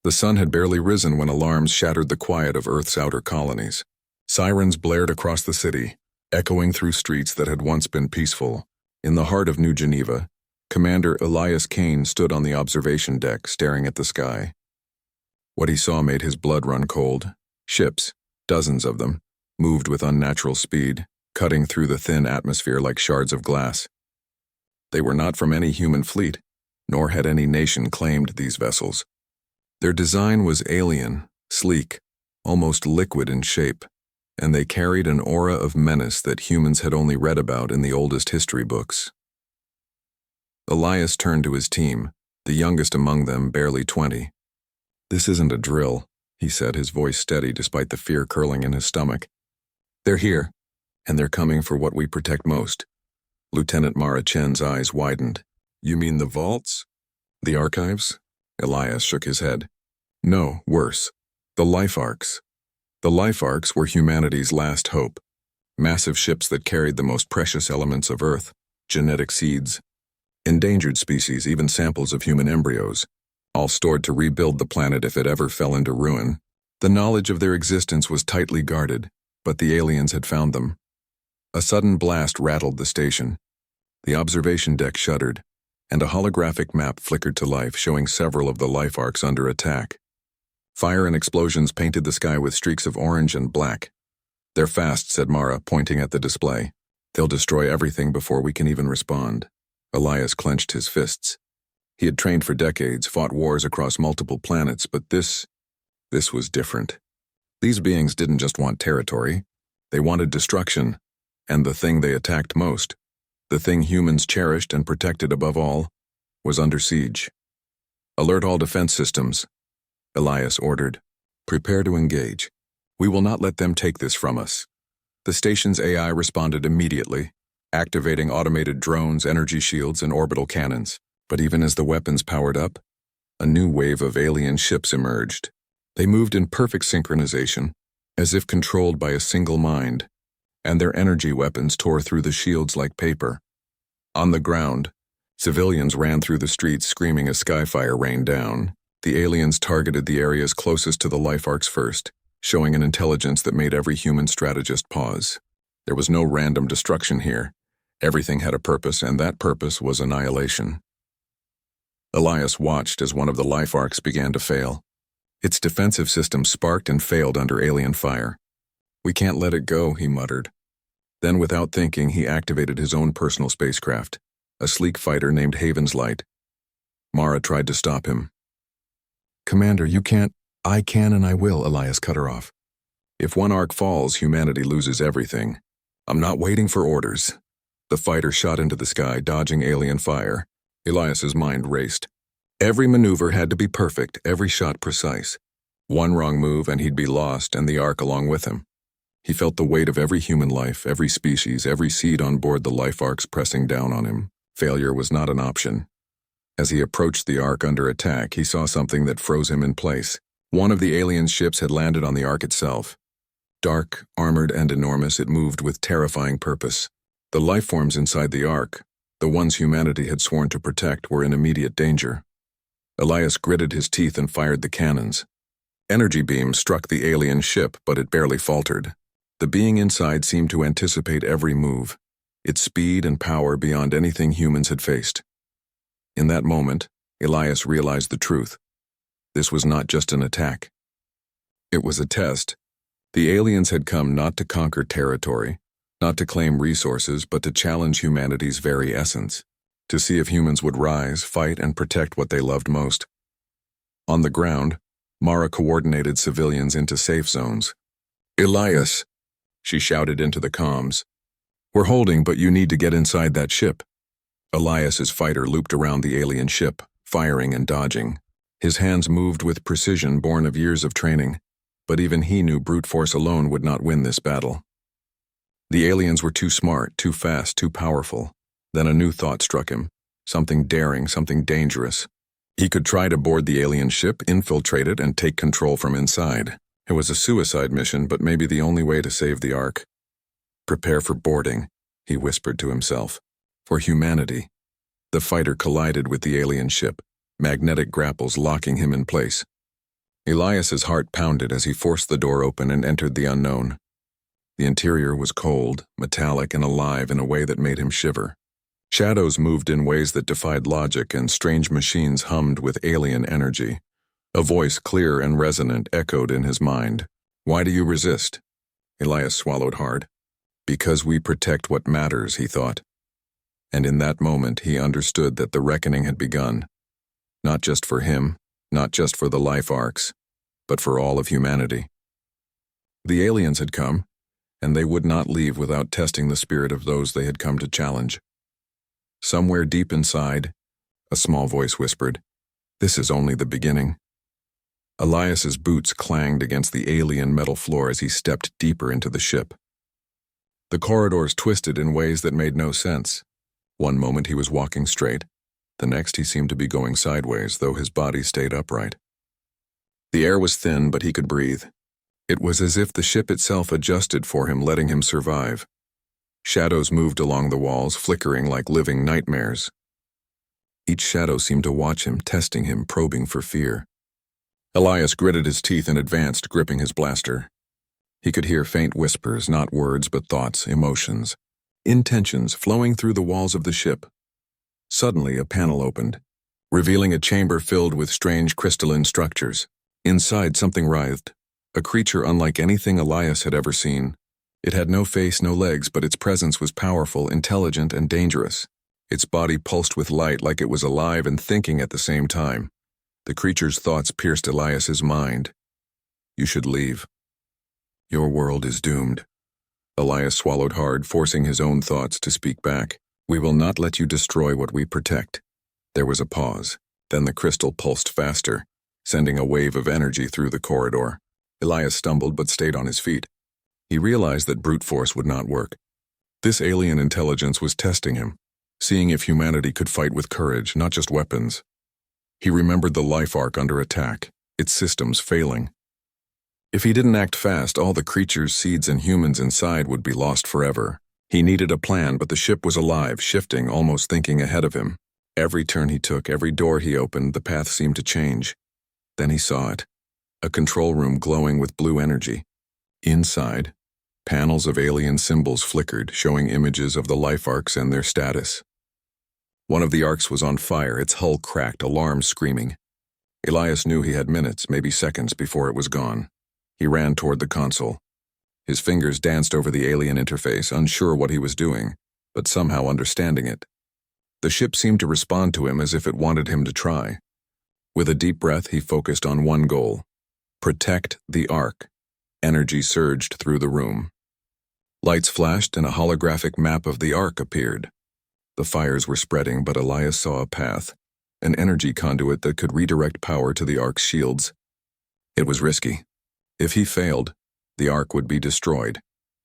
The sun had barely risen when alarms shattered the quiet of Earth's outer colonies. Sirens blared across the city, echoing through streets that had once been peaceful. In the heart of New Geneva, Commander Elias Kane stood on the observation deck, staring at the sky. What he saw made his blood run cold. Ships, dozens of them, moved with unnatural speed, cutting through the thin atmosphere like shards of glass. They were not from any human fleet, nor had any nation claimed these vessels. Their design was alien, sleek, almost liquid in shape, and they carried an aura of menace that humans had only read about in the oldest history books. Elias turned to his team, the youngest among them barely 20. "This isn't a drill," he said, his voice steady despite the fear curling in his stomach. "They're here, and they're coming for what we protect most." Lieutenant Mara Chen's eyes widened. "You mean the vaults? The archives?" Elias shook his head. "No, worse. The life arcs. The life arcs were humanity's last hope. Massive ships that carried the most precious elements of Earth, genetic seeds, endangered species, even samples of human embryos, all stored to rebuild the planet if it ever fell into ruin. The knowledge of their existence was tightly guarded, but the aliens had found them. A sudden blast rattled the station. The observation deck shuddered, and a holographic map flickered to life, showing several of the life arcs under attack. Fire and explosions painted the sky with streaks of orange and black. "They're fast," said Mara, pointing at the display. "They'll destroy everything before we can even respond." Elias clenched his fists. He had trained for decades, fought wars across multiple planets, but this was different. These beings didn't just want territory. They wanted destruction, and the thing they attacked most, the thing humans cherished and protected above all, was under siege. "Alert all defense systems," Elias ordered. "Prepare to engage. We will not let them take this from us." The station's AI responded immediately, activating automated drones, energy shields, and orbital cannons. But even as the weapons powered up, a new wave of alien ships emerged. They moved in perfect synchronization, as if controlled by a single mind, and their energy weapons tore through the shields like paper. On the ground, civilians ran through the streets screaming as skyfire rained down. The aliens targeted the areas closest to the life arcs first, showing an intelligence that made every human strategist pause. There was no random destruction here. Everything had a purpose, and that purpose was annihilation. Elias watched as one of the life arcs began to fail. Its defensive system sparked and failed under alien fire. "We can't let it go," he muttered. Then, without thinking, he activated his own personal spacecraft, a sleek fighter named Haven's Light. Mara tried to stop him. "Commander, you can't." "I can and I will," Elias cut her off. "If one arc falls, humanity loses everything. I'm not waiting for orders." The fighter shot into the sky, dodging alien fire. Elias's mind raced. Every maneuver had to be perfect, every shot precise. One wrong move and he'd be lost, and the arc along with him. He felt the weight of every human life, every species, every seed on board the life arcs pressing down on him. Failure was not an option. As he approached the arc under attack, he saw something that froze him in place. One of the alien ships had landed on the arc itself. Dark, armored, and enormous, it moved with terrifying purpose. The life forms inside the arc, the ones humanity had sworn to protect, were in immediate danger. Elias gritted his teeth and fired the cannons. Energy beams struck the alien ship, but it barely faltered. The being inside seemed to anticipate every move, its speed and power beyond anything humans had faced. In that moment, Elias realized the truth. This was not just an attack. It was a test. The aliens had come not to conquer territory, not to claim resources, but to challenge humanity's very essence, to see if humans would rise, fight, and protect what they loved most. On the ground, Mara coordinated civilians into safe zones. "Elias," she shouted into the comms. "We're holding, but you need to get inside that ship." Elias's fighter looped around the alien ship, firing and dodging. His hands moved with precision born of years of training, but even he knew brute force alone would not win this battle. The aliens were too smart, too fast, too powerful. Then a new thought struck him. Something daring, something dangerous. He could try to board the alien ship, infiltrate it, and take control from inside. It was a suicide mission, but maybe the only way to save the Ark. "Prepare for boarding," he whispered to himself. "For humanity." The fighter collided with the alien ship, magnetic grapples locking him in place. Elias's heart pounded as he forced the door open and entered the unknown. The interior was cold, metallic, and alive in a way that made him shiver. Shadows moved in ways that defied logic, and strange machines hummed with alien energy. A voice, clear and resonant, echoed in his mind. "Why do you resist?" Elias swallowed hard. "Because we protect what matters," he thought. And in that moment he understood that the reckoning had begun. Not just for him, not just for the life arcs, but for all of humanity. The aliens had come, and they would not leave without testing the spirit of those they had come to challenge. Somewhere deep inside, a small voice whispered, "This is only the beginning." Elias's boots clanged against the alien metal floor as he stepped deeper into the ship. The corridors twisted in ways that made no sense. One moment he was walking straight, the next he seemed to be going sideways, though his body stayed upright. The air was thin, but he could breathe. It was as if the ship itself adjusted for him, letting him survive. Shadows moved along the walls, flickering like living nightmares. Each shadow seemed to watch him, testing him, probing for fear. Elias gritted his teeth and advanced, gripping his blaster. He could hear faint whispers, not words but thoughts, emotions, intentions flowing through the walls of the ship. Suddenly, a panel opened, revealing a chamber filled with strange crystalline structures. Inside, something writhed, a creature unlike anything Elias had ever seen. It had no face, no legs, but its presence was powerful, intelligent, and dangerous. Its body pulsed with light like it was alive and thinking at the same time. The creature's thoughts pierced Elias's mind. "You should leave. Your world is doomed." Elias swallowed hard, forcing his own thoughts to speak back. "We will not let you destroy what we protect." There was a pause. Then the crystal pulsed faster, sending a wave of energy through the corridor. Elias stumbled but stayed on his feet. He realized that brute force would not work. This alien intelligence was testing him, seeing if humanity could fight with courage, not just weapons. He remembered the life arc under attack, its systems failing. If he didn't act fast, all the creatures, seeds, and humans inside would be lost forever. He needed a plan, but the ship was alive, shifting, almost thinking ahead of him. Every turn he took, every door he opened, the path seemed to change. Then he saw it. A control room glowing with blue energy. Inside, panels of alien symbols flickered, showing images of the life arcs and their status. One of the arcs was on fire, its hull cracked, alarms screaming. Elias knew he had minutes, maybe seconds, before it was gone. He ran toward the console. His fingers danced over the alien interface, unsure what he was doing, but somehow understanding it. The ship seemed to respond to him as if it wanted him to try. With a deep breath, he focused on one goal: protect the Ark. Energy surged through the room. Lights flashed and a holographic map of the Ark appeared. The fires were spreading, but Elias saw a path, an energy conduit that could redirect power to the Ark's shields. It was risky. If he failed, the Ark would be destroyed,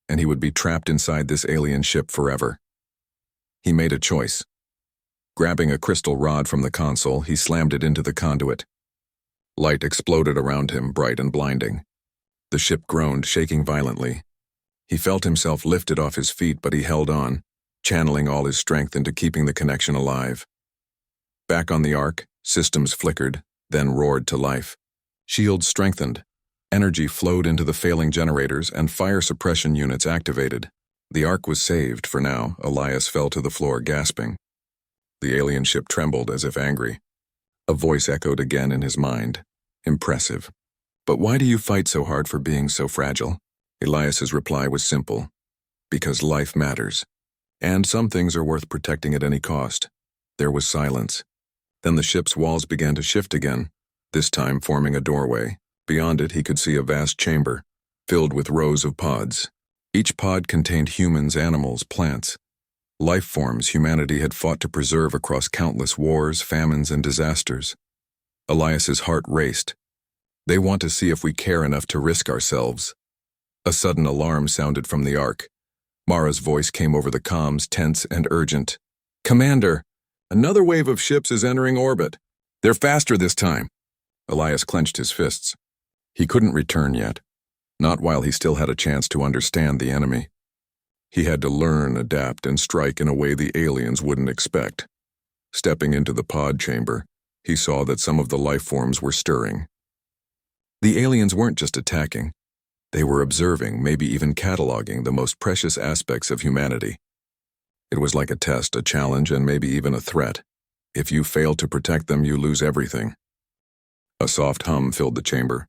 and he would be trapped inside this alien ship forever. He made a choice. Grabbing a crystal rod from the console, he slammed it into the conduit. Light exploded around him, bright and blinding. The ship groaned, shaking violently. He felt himself lifted off his feet, but he held on, channeling all his strength into keeping the connection alive. Back on the Ark, systems flickered, then roared to life. Shields strengthened. Energy flowed into the failing generators, and fire suppression units activated. The Ark was saved for now. Elias fell to the floor, gasping. The alien ship trembled as if angry. A voice echoed again in his mind. Impressive. But why do you fight so hard for being so fragile? Elias's reply was simple. Because life matters. And some things are worth protecting at any cost. There was silence. Then the ship's walls began to shift again, this time forming a doorway. Beyond it, he could see a vast chamber, filled with rows of pods. Each pod contained humans, animals, plants. Life forms humanity had fought to preserve across countless wars, famines, and disasters. Elias's heart raced. They want to see if we care enough to risk ourselves. A sudden alarm sounded from the Ark. Mara's voice came over the comms, tense and urgent. "Commander, another wave of ships is entering orbit. They're faster this time." Elias clenched his fists. He couldn't return yet, not while he still had a chance to understand the enemy. He had to learn, adapt, and strike in a way the aliens wouldn't expect. Stepping into the pod chamber, he saw that some of the life forms were stirring. The aliens weren't just attacking. They were observing, maybe even cataloging, the most precious aspects of humanity. It was like a test, a challenge, and maybe even a threat. If you fail to protect them, you lose everything. A soft hum filled the chamber.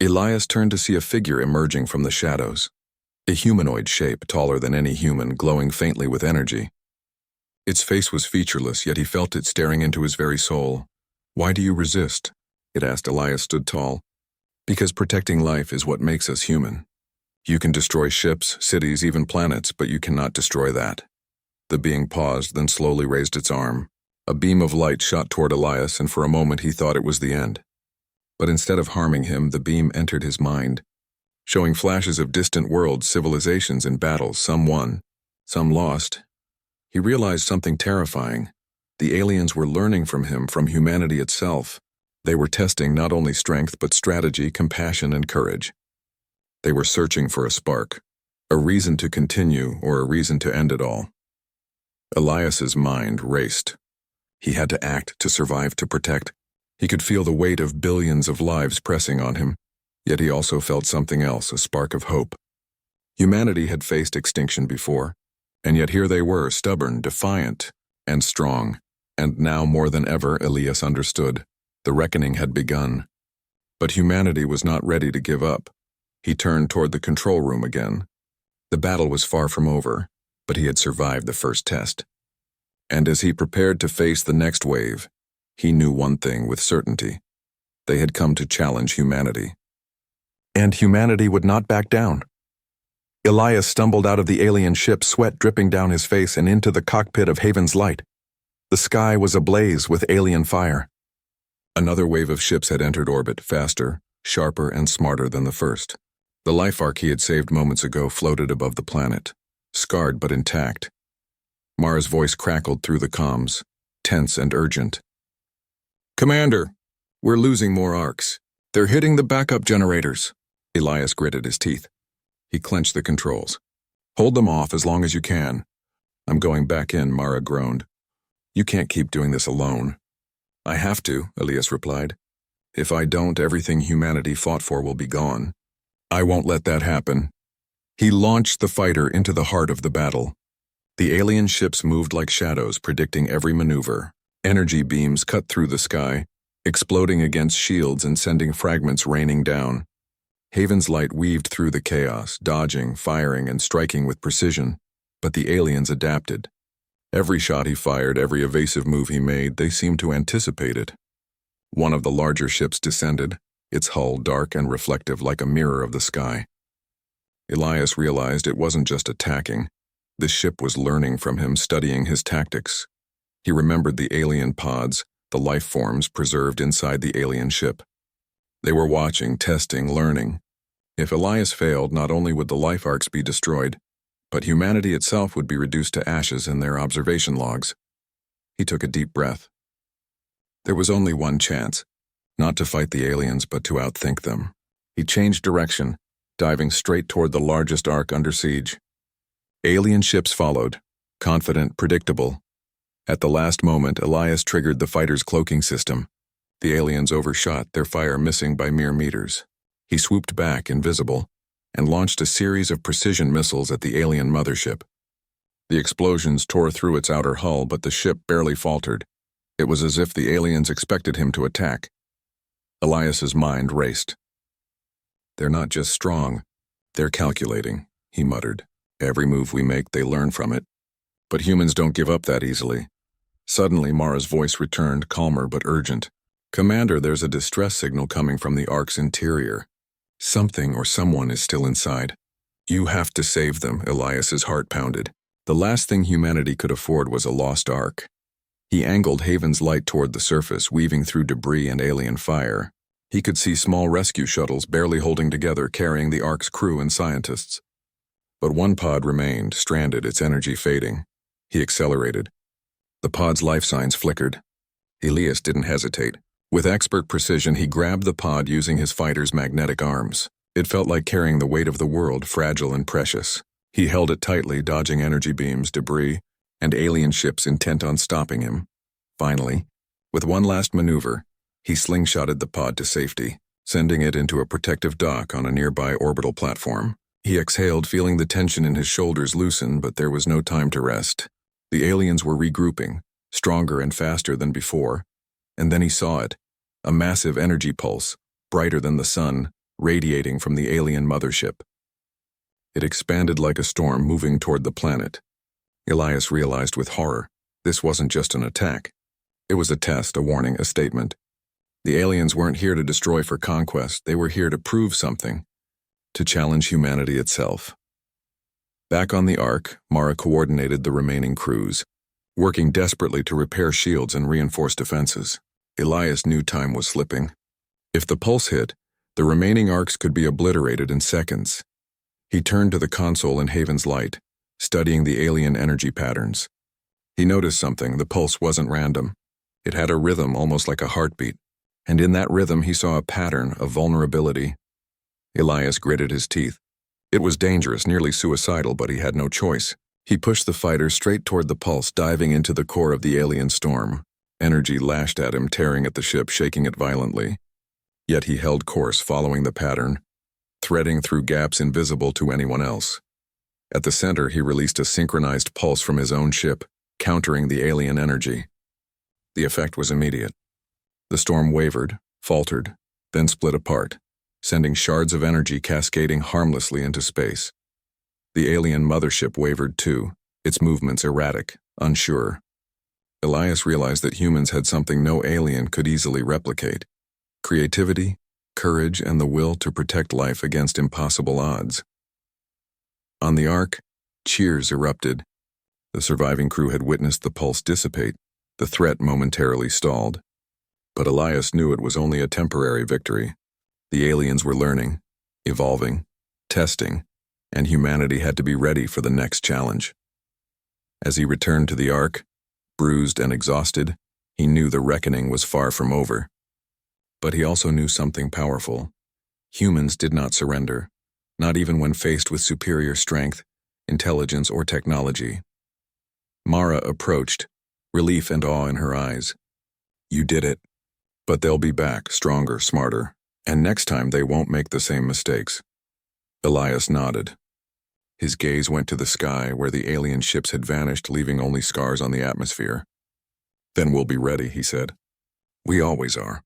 Elias turned to see a figure emerging from the shadows. A humanoid shape, taller than any human, glowing faintly with energy. Its face was featureless, yet he felt it staring into his very soul. "Why do you resist?" it asked. Elias stood tall. "Because protecting life is what makes us human. You can destroy ships, cities, even planets, but you cannot destroy that." The being paused, then slowly raised its arm. A beam of light shot toward Elias, and for a moment he thought it was the end. But instead of harming him, the beam entered his mind, showing flashes of distant worlds, civilizations, and battles, some won, some lost. He realized something terrifying. The aliens were learning from him, from humanity itself. They were testing not only strength, but strategy, compassion, and courage. They were searching for a spark, a reason to continue, or a reason to end it all. Elias's mind raced. He had to act, to survive, to protect. He could feel the weight of billions of lives pressing on him, yet he also felt something else, a spark of hope. Humanity had faced extinction before, and yet here they were, stubborn, defiant, and strong. And now more than ever, Elias understood. The reckoning had begun. But humanity was not ready to give up. He turned toward the control room again. The battle was far from over, but he had survived the first test. And as he prepared to face the next wave, he knew one thing with certainty. They had come to challenge humanity. And humanity would not back down. Elias stumbled out of the alien ship, sweat dripping down his face, and into the cockpit of Haven's Light. The sky was ablaze with alien fire. Another wave of ships had entered orbit, faster, sharper, and smarter than the first. The life ark he had saved moments ago floated above the planet, scarred but intact. Mara's voice crackled through the comms, tense and urgent. "Commander, we're losing more arcs. They're hitting the backup generators." Elias gritted his teeth. He clenched the controls. "Hold them off as long as you can." "I'm going back in," Mara groaned. "You can't keep doing this alone." "I have to," Elias replied. "If I don't, everything humanity fought for will be gone. I won't let that happen." He launched the fighter into the heart of the battle. The alien ships moved like shadows, predicting every maneuver. Energy beams cut through the sky, exploding against shields and sending fragments raining down. Haven's Light weaved through the chaos, dodging, firing, and striking with precision. But the aliens adapted. Every shot he fired, every evasive move he made, they seemed to anticipate it. One of the larger ships descended, its hull dark and reflective like a mirror of the sky. Elias realized it wasn't just attacking. The ship was learning from him, studying his tactics. He remembered the alien pods, the life forms preserved inside the alien ship. They were watching, testing, learning. If Elias failed, not only would the life arcs be destroyed, but humanity itself would be reduced to ashes in their observation logs. He took a deep breath. There was only one chance, not to fight the aliens, but to outthink them. He changed direction, diving straight toward the largest arc under siege. Alien ships followed, confident, predictable. At the last moment, Elias triggered the fighter's cloaking system. The aliens overshot, their fire missing by mere meters. He swooped back, invisible, and launched a series of precision missiles at the alien mothership. The explosions tore through its outer hull, but the ship barely faltered. It was as if the aliens expected him to attack. Elias's mind raced. "They're not just strong, they're calculating," he muttered. "Every move we make, they learn from it. But humans don't give up that easily." Suddenly, Mara's voice returned, calmer but urgent. "Commander, there's a distress signal coming from the ark's interior. Something or someone is still inside. You have to save them." Elias's heart pounded. The last thing humanity could afford was a lost ark. He angled Haven's Light toward the surface, weaving through debris and alien fire. He could see small rescue shuttles barely holding together, carrying the ark's crew and scientists. But one pod remained, stranded, its energy fading. He accelerated. The pod's life signs flickered. Elias didn't hesitate. With expert precision, he grabbed the pod using his fighter's magnetic arms. It felt like carrying the weight of the world, fragile and precious. He held it tightly, dodging energy beams, debris, and alien ships intent on stopping him. Finally, with one last maneuver, he slingshotted the pod to safety, sending it into a protective dock on a nearby orbital platform. He exhaled, feeling the tension in his shoulders loosen, but there was no time to rest. The aliens were regrouping, stronger and faster than before, and then he saw it, a massive energy pulse, brighter than the sun, radiating from the alien mothership. It expanded like a storm moving toward the planet. Elias realized with horror, this wasn't just an attack. It was a test, a warning, a statement. The aliens weren't here to destroy for conquest, they were here to prove something, to challenge humanity itself. Back on the Ark, Mara coordinated the remaining crews, working desperately to repair shields and reinforce defenses. Elias knew time was slipping. If the pulse hit, the remaining Arks could be obliterated in seconds. He turned to the console in Haven's Light, studying the alien energy patterns. He noticed something. The pulse wasn't random. It had a rhythm almost like a heartbeat, and in that rhythm he saw a pattern of vulnerability. Elias gritted his teeth. It was dangerous, nearly suicidal, but he had no choice. He pushed the fighter straight toward the pulse, diving into the core of the alien storm. Energy lashed at him, tearing at the ship, shaking it violently. Yet he held course, following the pattern, threading through gaps invisible to anyone else. At the center, he released a synchronized pulse from his own ship, countering the alien energy. The effect was immediate. The storm wavered, faltered, then split apart, sending shards of energy cascading harmlessly into space. The alien mothership wavered too, its movements erratic, unsure. Elias realized that humans had something no alien could easily replicate: creativity, courage, and the will to protect life against impossible odds. On the Ark, cheers erupted. The surviving crew had witnessed the pulse dissipate, the threat momentarily stalled. But Elias knew it was only a temporary victory. The aliens were learning, evolving, testing, and humanity had to be ready for the next challenge. As he returned to the Ark, bruised and exhausted, he knew the reckoning was far from over. But he also knew something powerful. Humans did not surrender, not even when faced with superior strength, intelligence, or technology. Mara approached, relief and awe in her eyes. "You did it. But they'll be back, stronger, smarter, and next time they won't make the same mistakes." Elias nodded. His gaze went to the sky where the alien ships had vanished, leaving only scars on the atmosphere. "Then we'll be ready," he said. "We always are.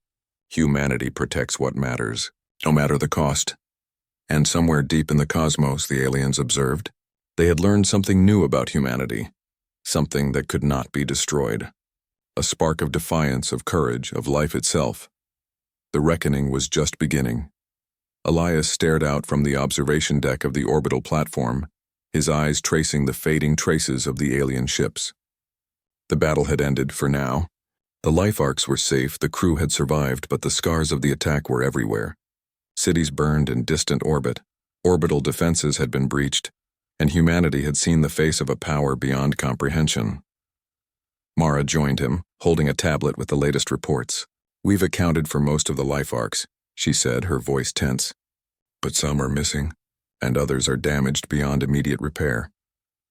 Humanity protects what matters, no matter the cost." And somewhere deep in the cosmos, the aliens observed, they had learned something new about humanity, something that could not be destroyed. A spark of defiance, of courage, of life itself. The reckoning was just beginning. Elias stared out from the observation deck of the orbital platform, his eyes tracing the fading traces of the alien ships. The battle had ended for now. The life arcs were safe, the crew had survived, but the scars of the attack were everywhere. Cities burned in distant orbit, orbital defenses had been breached, and humanity had seen the face of a power beyond comprehension. Mara joined him, holding a tablet with the latest reports. "We've accounted for most of the life arcs," she said, her voice tense. "But some are missing, and others are damaged beyond immediate repair."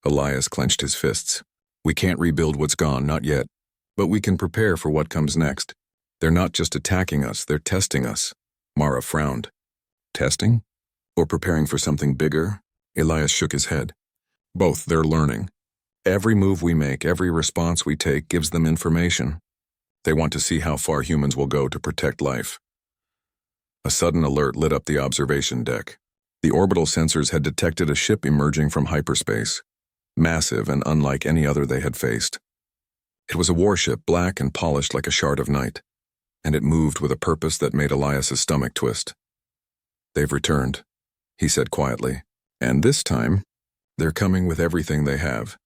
Elias clenched his fists. "We can't rebuild what's gone, not yet. But we can prepare for what comes next. They're not just attacking us, they're testing us." Mara frowned. "Testing? Or preparing for something bigger?" Elias shook his head. "Both, they're learning. Every move we make, every response we take gives them information. They want to see how far humans will go to protect life." A sudden alert lit up the observation deck. The orbital sensors had detected a ship emerging from hyperspace, massive and unlike any other they had faced. It was a warship, black and polished like a shard of night, and it moved with a purpose that made Elias's stomach twist. "They've returned," he said quietly, "and this time, they're coming with everything they have."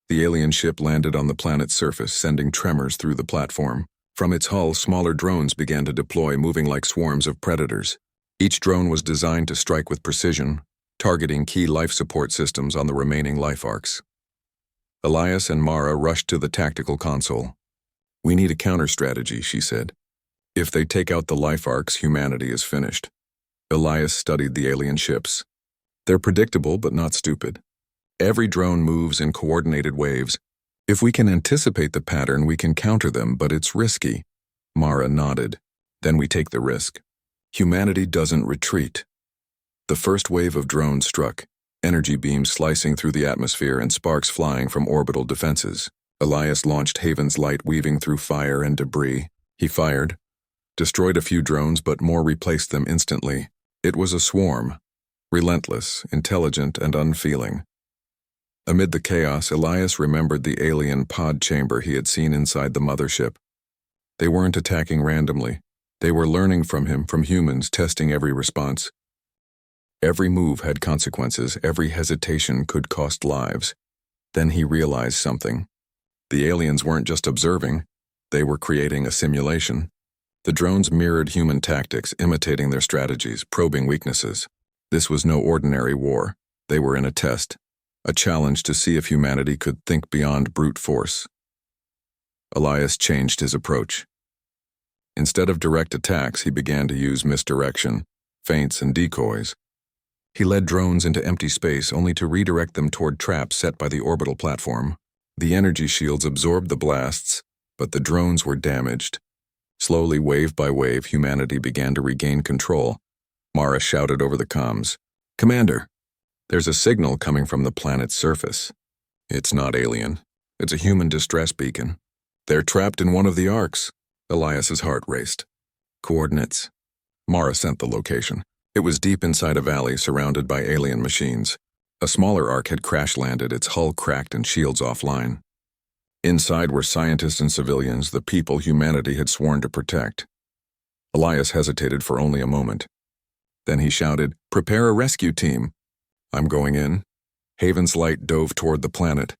The alien ship landed on the planet's surface, sending tremors through the platform. From its hull, smaller drones began to deploy, moving like swarms of predators. Each drone was designed to strike with precision, targeting key life support systems on the remaining life arcs. Elias and Mara rushed to the tactical console. "We need a counter-strategy," she said. "If they take out the life arcs, humanity is finished." Elias studied the alien ships. "They're predictable but not stupid. Every drone moves in coordinated waves. If we can anticipate the pattern, we can counter them, but it's risky." Mara nodded. "Then we take the risk. Humanity doesn't retreat. The first wave of drones struck, energy beams slicing through the atmosphere and sparks flying from orbital defenses. Elias launched Haven's light weaving through fire and debris. He fired, destroyed a few drones, but more replaced them instantly. It was a swarm, relentless, intelligent, and unfeeling. Amid the chaos, Elias remembered the alien pod chamber he had seen inside the mothership. They weren't attacking randomly. They were learning from him, from humans, testing every response. Every move had consequences. Every hesitation could cost lives. Then he realized something. The aliens weren't just observing. They were creating a simulation. The drones mirrored human tactics, imitating their strategies, probing weaknesses. This was no ordinary war. They were in a test, a challenge to see if humanity could think beyond brute force. Elias changed his approach. Instead of direct attacks, he began to use misdirection, feints, and decoys. He led drones into empty space only to redirect them toward traps set by the orbital platform. The energy shields absorbed the blasts, but the drones were damaged. Slowly, wave by wave, humanity began to regain control. Mara shouted over the comms, "Commander, there's a signal coming from the planet's surface. It's not alien. It's a human distress beacon. They're trapped in one of the arcs." Elias's heart raced. Coordinates. Mara sent the location. It was deep inside a valley surrounded by alien machines. A smaller arc had crash-landed, its hull cracked and shields offline. Inside were scientists and civilians, the people humanity had sworn to protect. Elias hesitated for only a moment. Then he shouted, "Prepare a rescue team." "I'm going in." Haven's light dove toward the planet.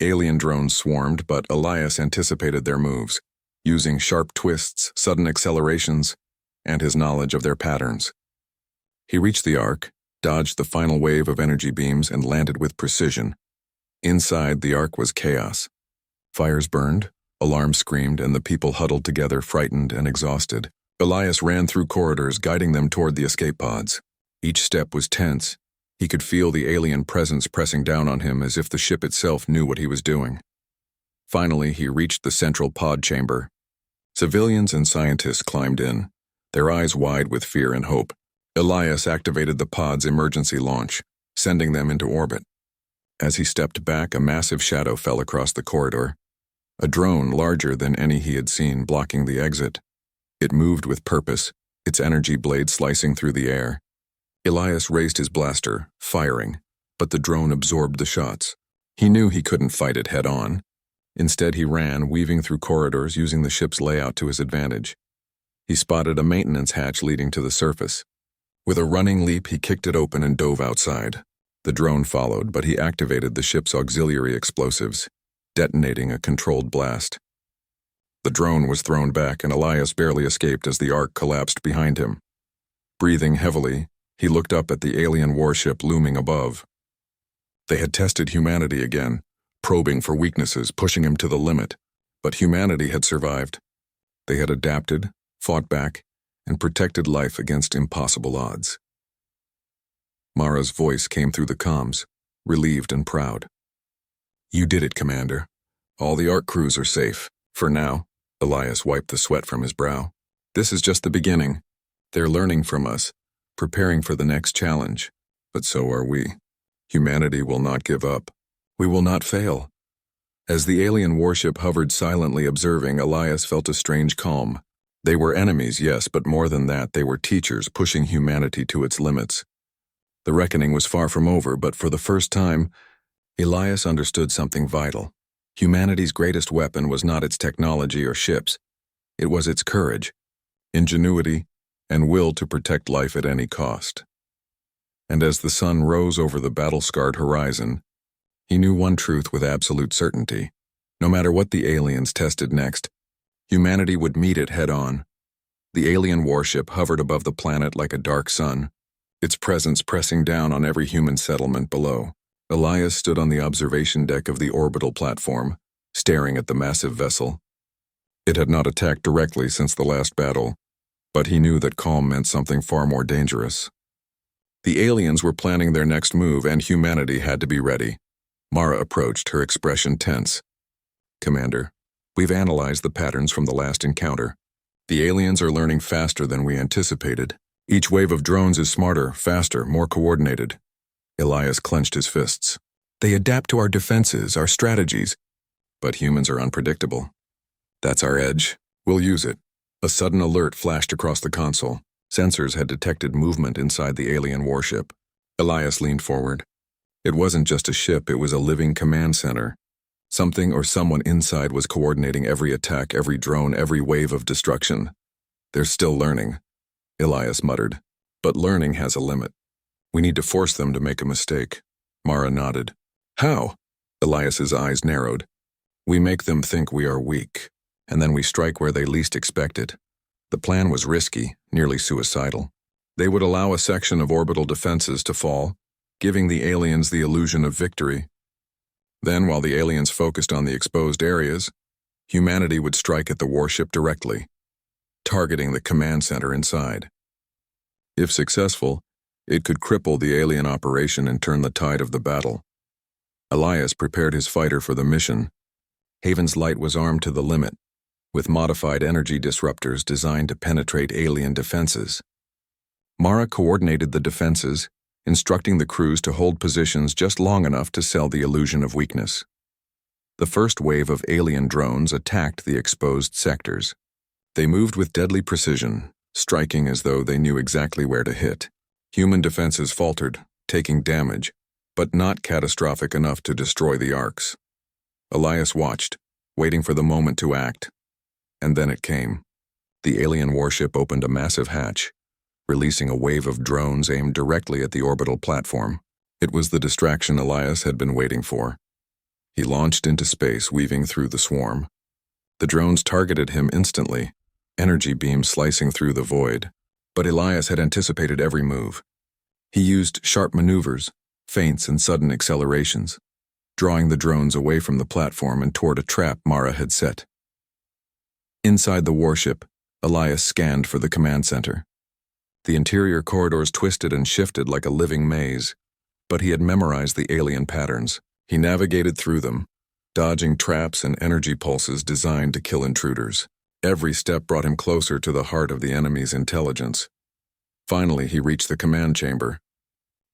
Alien drones swarmed, but Elias anticipated their moves, using sharp twists, sudden accelerations, and his knowledge of their patterns. He reached the arc, dodged the final wave of energy beams, and landed with precision. Inside, the arc was chaos. Fires burned, alarms screamed, and the people huddled together, frightened and exhausted. Elias ran through corridors, guiding them toward the escape pods. Each step was tense. He could feel the alien presence pressing down on him as if the ship itself knew what he was doing. Finally, he reached the central pod chamber. Civilians and scientists climbed in, their eyes wide with fear and hope. Elias activated the pod's emergency launch, sending them into orbit. As he stepped back, a massive shadow fell across the corridor. A drone larger than any he had seen, blocking the exit. It moved with purpose, its energy blade slicing through the air. Elias raised his blaster, firing, but the drone absorbed the shots. He knew he couldn't fight it head-on. Instead, he ran, weaving through corridors, using the ship's layout to his advantage. He spotted a maintenance hatch leading to the surface. With a running leap, he kicked it open and dove outside. The drone followed, but he activated the ship's auxiliary explosives, detonating a controlled blast. The drone was thrown back, and Elias barely escaped as the arc collapsed behind him. Breathing heavily, he looked up at the alien warship looming above. They had tested humanity again, probing for weaknesses, pushing him to the limit. But humanity had survived. They had adapted, fought back, and protected life against impossible odds. Mara's voice came through the comms, relieved and proud. "You did it, Commander. All the ARC crews are safe. For now." Elias wiped the sweat from his brow. "This is just the beginning. They're learning from us, preparing for the next challenge. But so are we. Humanity will not give up. We will not fail." As the alien warship hovered silently observing, Elias felt a strange calm. They were enemies, yes, but more than that, they were teachers pushing humanity to its limits. The reckoning was far from over, but for the first time, Elias understood something vital. Humanity's greatest weapon was not its technology or ships. It was its courage, ingenuity, and will to protect life at any cost. And as the sun rose over the battle-scarred horizon, he knew one truth with absolute certainty. No matter what the aliens tested next, humanity would meet it head-on. The alien warship hovered above the planet like a dark sun, its presence pressing down on every human settlement below. Elias stood on the observation deck of the orbital platform, staring at the massive vessel. It had not attacked directly since the last battle, but he knew that calm meant something far more dangerous. The aliens were planning their next move, and humanity had to be ready. Mara approached, her expression tense. "Commander, we've analyzed the patterns from the last encounter. The aliens are learning faster than we anticipated. Each wave of drones is smarter, faster, more coordinated. Elias clenched his fists. They adapt to our defenses, our strategies. But humans are unpredictable. That's our edge. We'll use it. A sudden alert flashed across the console. Sensors had detected movement inside the alien warship. Elias leaned forward. It wasn't just a ship, it was a living command center. Something or someone inside was coordinating every attack, every drone, every wave of destruction. They're still learning, Elias muttered. But learning has a limit. We need to force them to make a mistake. Mara nodded. How? Elias's eyes narrowed. We make them think we are weak, and then we strike where they least expect it. The plan was risky, nearly suicidal. They would allow a section of orbital defenses to fall, giving the aliens the illusion of victory. Then, while the aliens focused on the exposed areas, humanity would strike at the warship directly, targeting the command center inside. If successful, it could cripple the alien operation and turn the tide of the battle. Elias prepared his fighter for the mission. Haven's Light was armed to the limit, with modified energy disruptors designed to penetrate alien defenses. Mara coordinated the defenses, instructing the crews to hold positions just long enough to sell the illusion of weakness. The first wave of alien drones attacked the exposed sectors. They moved with deadly precision, striking as though they knew exactly where to hit. Human defenses faltered, taking damage, but not catastrophic enough to destroy the arcs. Elias watched, waiting for the moment to act. And then it came. The alien warship opened a massive hatch, releasing a wave of drones aimed directly at the orbital platform. It was the distraction Elias had been waiting for. He launched into space, weaving through the swarm. The drones targeted him instantly, energy beams slicing through the void. But Elias had anticipated every move. He used sharp maneuvers, feints, and sudden accelerations, drawing the drones away from the platform and toward a trap Mara had set. Inside the warship, Elias scanned for the command center. The interior corridors twisted and shifted like a living maze, but he had memorized the alien patterns. He navigated through them, dodging traps and energy pulses designed to kill intruders. Every step brought him closer to the heart of the enemy's intelligence. Finally, he reached the command chamber.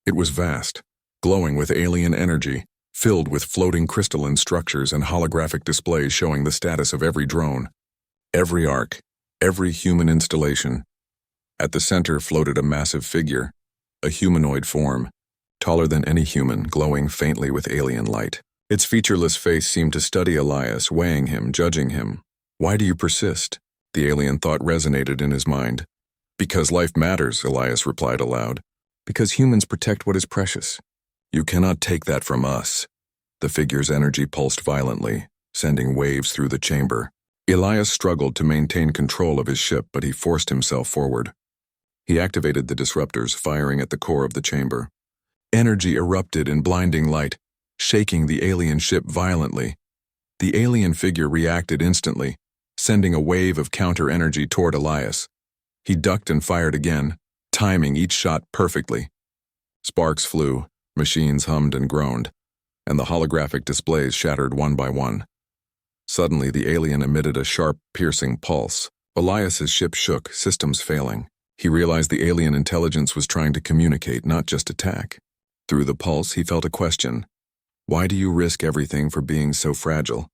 It was vast, glowing with alien energy, filled with floating crystalline structures and holographic displays showing the status of every drone, every arc, every human installation. At the center floated a massive figure, a humanoid form, taller than any human, glowing faintly with alien light. Its featureless face seemed to study Elias, weighing him, judging him. Why do you persist? The alien thought resonated in his mind. Because life matters, Elias replied aloud. Because humans protect what is precious. You cannot take that from us. The figure's energy pulsed violently, sending waves through the chamber. Elias struggled to maintain control of his ship, but he forced himself forward. He activated the disruptors, firing at the core of the chamber. Energy erupted in blinding light, shaking the alien ship violently. The alien figure reacted instantly, sending a wave of counter-energy toward Elias. He ducked and fired again, timing each shot perfectly. Sparks flew, machines hummed and groaned, and the holographic displays shattered one by one. Suddenly, the alien emitted a sharp, piercing pulse. Elias's ship shook, systems failing. He realized the alien intelligence was trying to communicate, not just attack. Through the pulse, he felt a question. Why do you risk everything for being so fragile?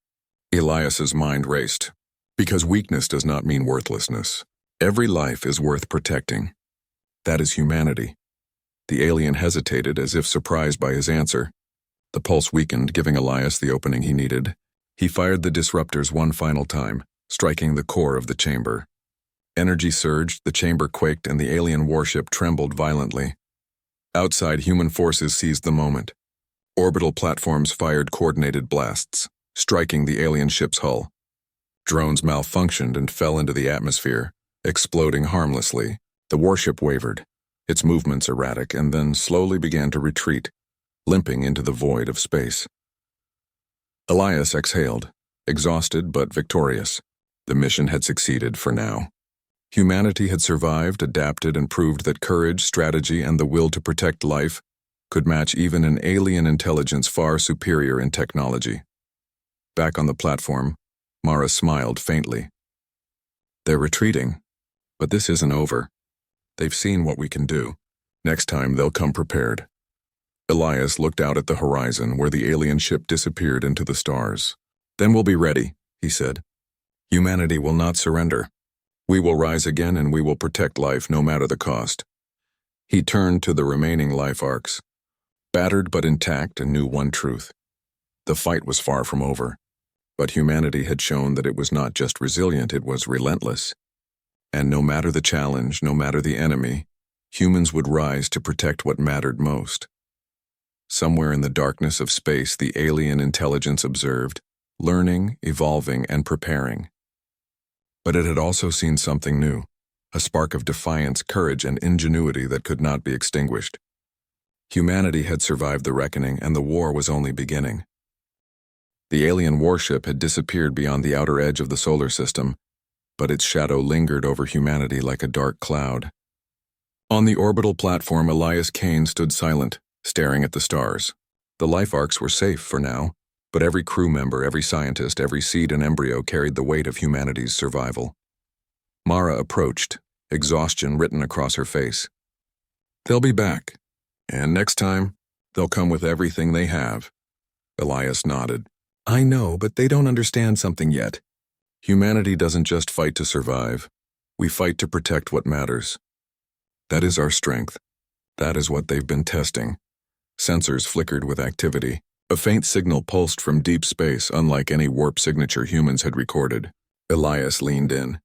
Elias's mind raced. Because weakness does not mean worthlessness. Every life is worth protecting. That is humanity. The alien hesitated as if surprised by his answer. The pulse weakened, giving Elias the opening he needed. He fired the disruptors one final time, striking the core of the chamber. Energy surged, the chamber quaked, and the alien warship trembled violently. Outside, human forces seized the moment. Orbital platforms fired coordinated blasts, striking the alien ship's hull. Drones malfunctioned and fell into the atmosphere, exploding harmlessly. The warship wavered, its movements erratic, and then slowly began to retreat, limping into the void of space. Elias exhaled, exhausted but victorious. The mission had succeeded for now. Humanity had survived, adapted, and proved that courage, strategy, and the will to protect life could match even an alien intelligence far superior in technology. Back on the platform, Mara smiled faintly. They're retreating, but this isn't over. They've seen what we can do. Next time, they'll come prepared. Elias looked out at the horizon where the alien ship disappeared into the stars. Then we'll be ready, he said. Humanity will not surrender. We will rise again and we will protect life no matter the cost. He turned to the remaining life arcs. Battered but intact, and knew one truth. The fight was far from over. But humanity had shown that it was not just resilient, it was relentless. And no matter the challenge, no matter the enemy, humans would rise to protect what mattered most. Somewhere in the darkness of space, the alien intelligence observed, learning, evolving, and preparing. But it had also seen something new, a spark of defiance, courage, and ingenuity that could not be extinguished. Humanity had survived the reckoning, and the war was only beginning. The alien warship had disappeared beyond the outer edge of the solar system, but its shadow lingered over humanity like a dark cloud. On the orbital platform, Elias Kane stood silent, staring at the stars. The life arcs were safe for now, but every crew member, every scientist, every seed and embryo carried the weight of humanity's survival. Mara approached, exhaustion written across her face. They'll be back, and next time, they'll come with everything they have. Elias nodded. I know, but they don't understand something yet. Humanity doesn't just fight to survive. We fight to protect what matters. That is our strength. That is what they've been testing. Sensors flickered with activity. A faint signal pulsed from deep space, unlike any warp signature humans had recorded. Elias leaned in.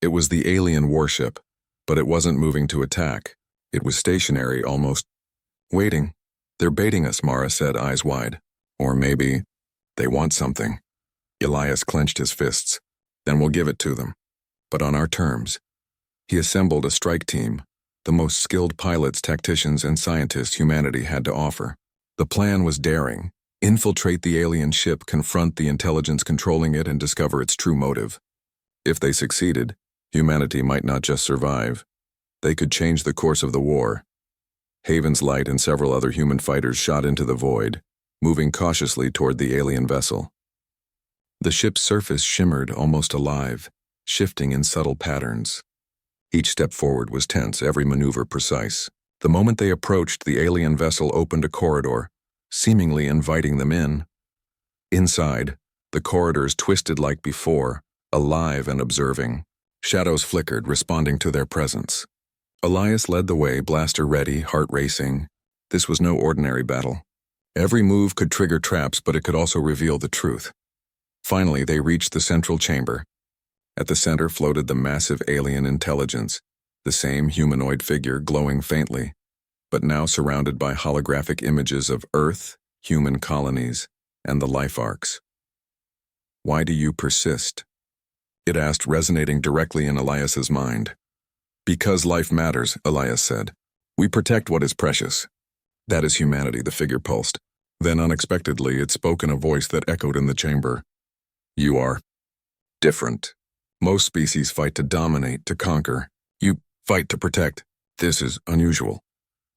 It was the alien warship, but it wasn't moving to attack. It was stationary, almost waiting. They're baiting us, Mara said, eyes wide. Or maybe they want something. Elias clenched his fists. Then we'll give it to them. But on our terms. He assembled a strike team, the most skilled pilots, tacticians, and scientists humanity had to offer. The plan was daring. Infiltrate the alien ship, confront the intelligence controlling it, and discover its true motive. If they succeeded, humanity might not just survive. They could change the course of the war. Haven's Light and several other human fighters shot into the void, moving cautiously toward the alien vessel. The ship's surface shimmered, almost alive, shifting in subtle patterns. Each step forward was tense, every maneuver precise. The moment they approached, the alien vessel opened a corridor, seemingly inviting them in. Inside, the corridors twisted like before, alive and observing. Shadows flickered, responding to their presence. Elias led the way, blaster ready, heart racing. This was no ordinary battle. Every move could trigger traps, but it could also reveal the truth. Finally, they reached the central chamber. At the center floated the massive alien intelligence, the same humanoid figure glowing faintly, but now surrounded by holographic images of Earth, human colonies, and the life arcs. Why do you persist? It asked, resonating directly in Elias's mind. Because life matters, Elias said. We protect what is precious. That is humanity, the figure pulsed. Then unexpectedly it spoke in a voice that echoed in the chamber. You are different. Most species fight to dominate, to conquer. You fight to protect. This is unusual.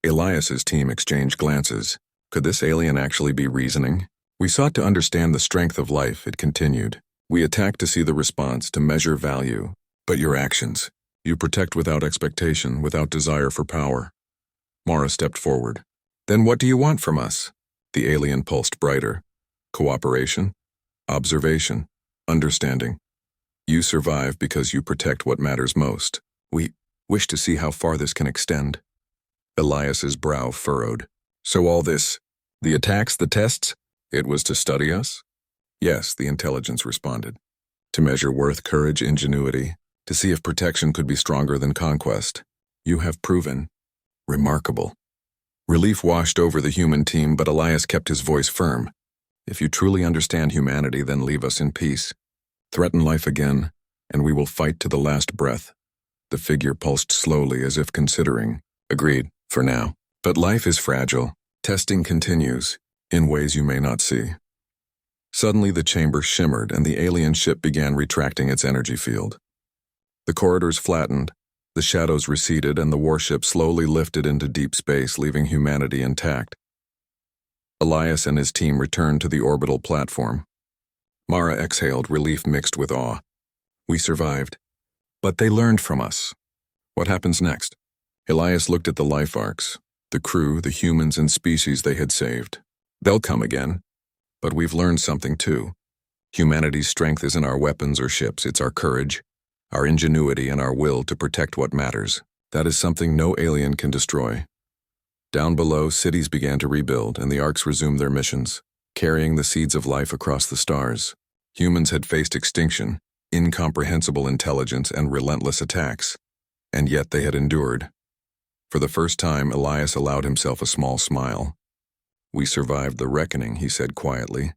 Elias's team exchanged glances. Could this alien actually be reasoning? We sought to understand the strength of life, it continued. We attacked to see the response, to measure value. But your actions. You protect without expectation, without desire for power. Mara stepped forward. Then what do you want from us? The alien pulsed brighter. Cooperation, observation, understanding. You survive because you protect what matters most. We wish to see how far this can extend. Elias's brow furrowed. So all this, the attacks, the tests, it was to study us? Yes, the intelligence responded. To measure worth, courage, ingenuity, to see if protection could be stronger than conquest. You have proven. Remarkable. Relief washed over the human team, but Elias kept his voice firm. If you truly understand humanity, then leave us in peace. Threaten life again, and we will fight to the last breath. The figure pulsed slowly as if considering. Agreed, for now. But life is fragile. Testing continues, in ways you may not see. Suddenly the chamber shimmered and the alien ship began retracting its energy field. The corridors flattened, the shadows receded, and the warship slowly lifted into deep space, leaving humanity intact. Elias and his team returned to the orbital platform. Mara exhaled, relief mixed with awe. We survived. But they learned from us. What happens next? Elias looked at the life arcs, the crew, the humans and species they had saved. They'll come again. But we've learned something too. Humanity's strength isn't our weapons or ships, it's our courage, our ingenuity and our will to protect what matters. That is something no alien can destroy. Down below, cities began to rebuild and the arcs resumed their missions, carrying the seeds of life across the stars. Humans had faced extinction, incomprehensible intelligence and relentless attacks, and yet they had endured. For the first time, Elias allowed himself a small smile. "We survived the reckoning," he said quietly.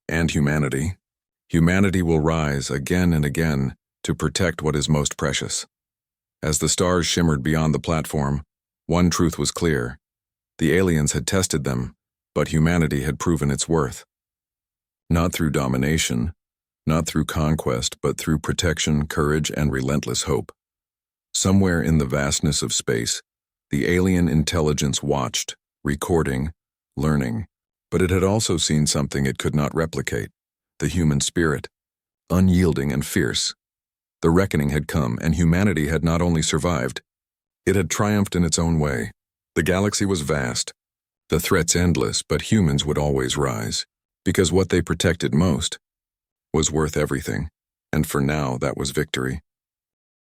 "And humanity. Humanity will rise again and again to protect what is most precious." As the stars shimmered beyond the platform, one truth was clear. The aliens had tested them, but humanity had proven its worth. Not through domination, not through conquest, but through protection, courage, and relentless hope. Somewhere in the vastness of space, the alien intelligence watched, recording, learning, but it had also seen something it could not replicate: the human spirit, unyielding and fierce. The reckoning had come, and humanity had not only survived, it had triumphed in its own way. The galaxy was vast, the threats endless, but humans would always rise, because what they protected most was worth everything, and for now that was victory.